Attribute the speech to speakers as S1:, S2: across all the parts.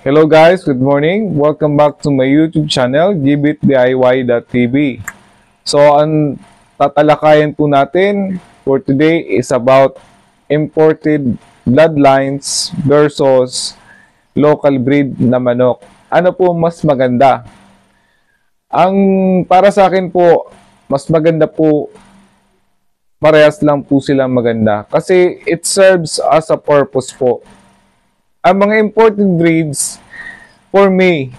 S1: Hello guys, good morning. Welcome back to my YouTube channel, gibitdiy.tv. So, ang tatalakayan po natin for today is about imported bloodlines versus local breed na manok. Ano po mas maganda? Ang para sa akin po, mas maganda po, parehas lang po silang maganda. Kasi it serves as a purpose po. Ang mga imported breeds, for me,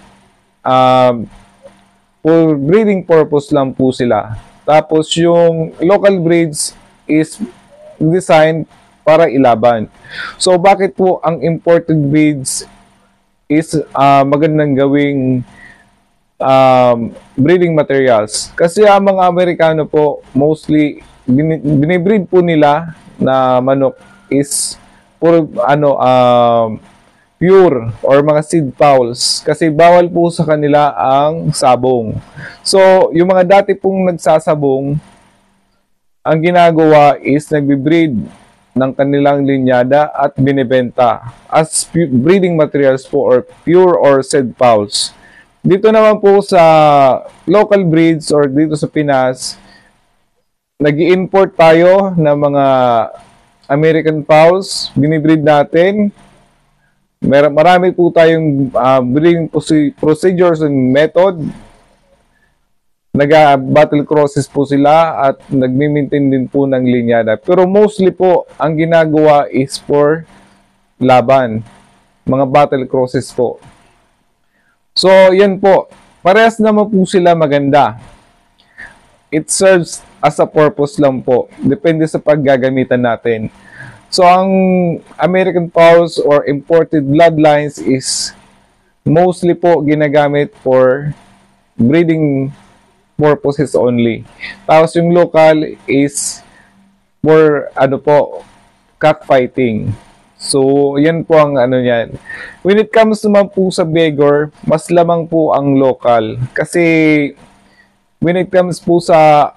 S1: for breeding purpose lang po sila. Tapos yung local breeds is designed para ilaban. So bakit po ang imported breeds is magandang gawing breeding materials? Kasi ang mga Amerikano po, mostly binibreed po nila na manok is puro pure or mga seed fowls kasi bawal po sa kanila ang sabong. So, yung mga dati pong nagsasabong, ang ginagawa is nagbe-breed ng kanilang linyada at binibenta as breeding materials po or pure or seed fowls. Dito naman po sa local breeds or dito sa Pinas, nag-i-import tayo ng mga American fowls, binibreed natin. Marami po tayong breeding procedures and method. Nag-battle crosses po sila at nagmi-maintain din po ng linyada. Pero mostly po, ang ginagawa is for laban. Mga battle crosses po. So, yan po. Parehas naman po sila maganda. It serves as a purpose lang po. Depende sa paggagamitan natin. So, ang American fowls or imported bloodlines is mostly po ginagamit for breeding purposes only. Tapos yung local is for cockfighting. So, yan po ang yan. When it comes naman po sa beggar, mas lamang po ang local. Kasi when it comes po sa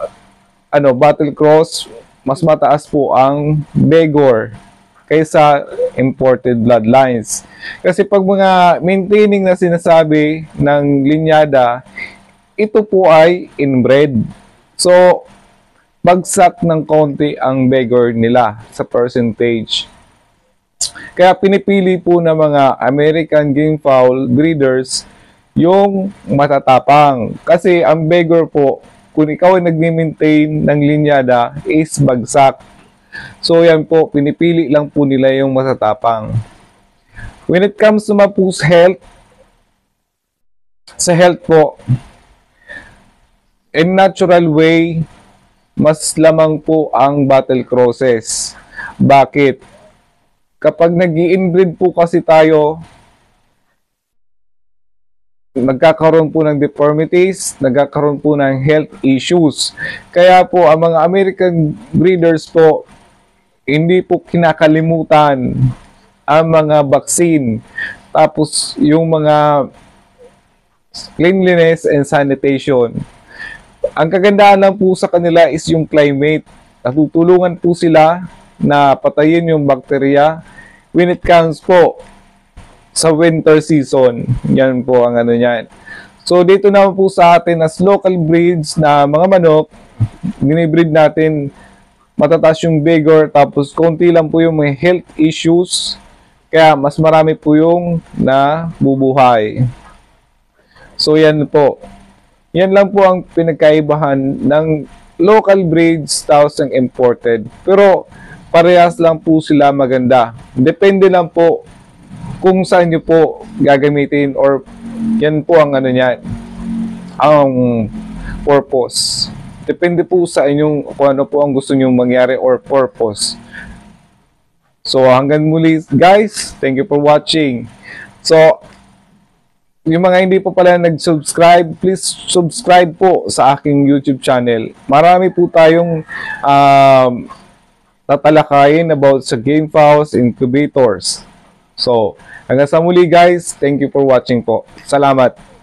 S1: battle cross, mas mataas po ang beggar kaysa imported bloodlines. Kasi pag mga maintaining na sinasabi ng linyada, ito po ay inbred. So, bagsak ng konti ang beggar nila sa percentage. Kaya pinipili po ng mga American game fowl breeders yung matatapang. Kasi ang beggar po, kung ikaw ay nagmi-maintain ng linyada, is bagsak. So, yan po, pinipili lang po nila yung matatapang. When it comes naman po sa health po, in natural way, mas lamang po ang battle crosses. Bakit? Kapag nag-i-inbreed po kasi tayo, nagkakaroon po ng deformities, nagkakaroon po ng health issues. Kaya po, ang mga American breeders po, hindi po kinakalimutan ang mga vaccine. Tapos, yung mga cleanliness and sanitation. Ang kagandahan lang po sa kanila is yung climate. Natutulungan po sila na patayin yung bakterya when it comes po sa winter season. Yan po ang yan. So, dito naman po sa atin as local breeds na mga manok, binibreed natin, matataas yung beggar, tapos konti lang po yung may health issues, kaya mas marami po yung nabubuhay. So, yan po. Yan lang po ang pinagkaibahan ng local breeds tapos ng imported. Pero, parehas lang po sila maganda. Depende lang po kung saan nyo po gagamitin or yan po ang ang purpose. Depende po sa inyong kung ano po ang gusto nyo mangyari or purpose. So, hanggang muli guys, thank you for watching. So, yung mga hindi po pala nag-subscribe, please subscribe po sa aking YouTube channel. Marami po tayong tatalakayin about sa game fowls, incubators. So, hanggang sa muli guys, thank you for watching po. Salamat!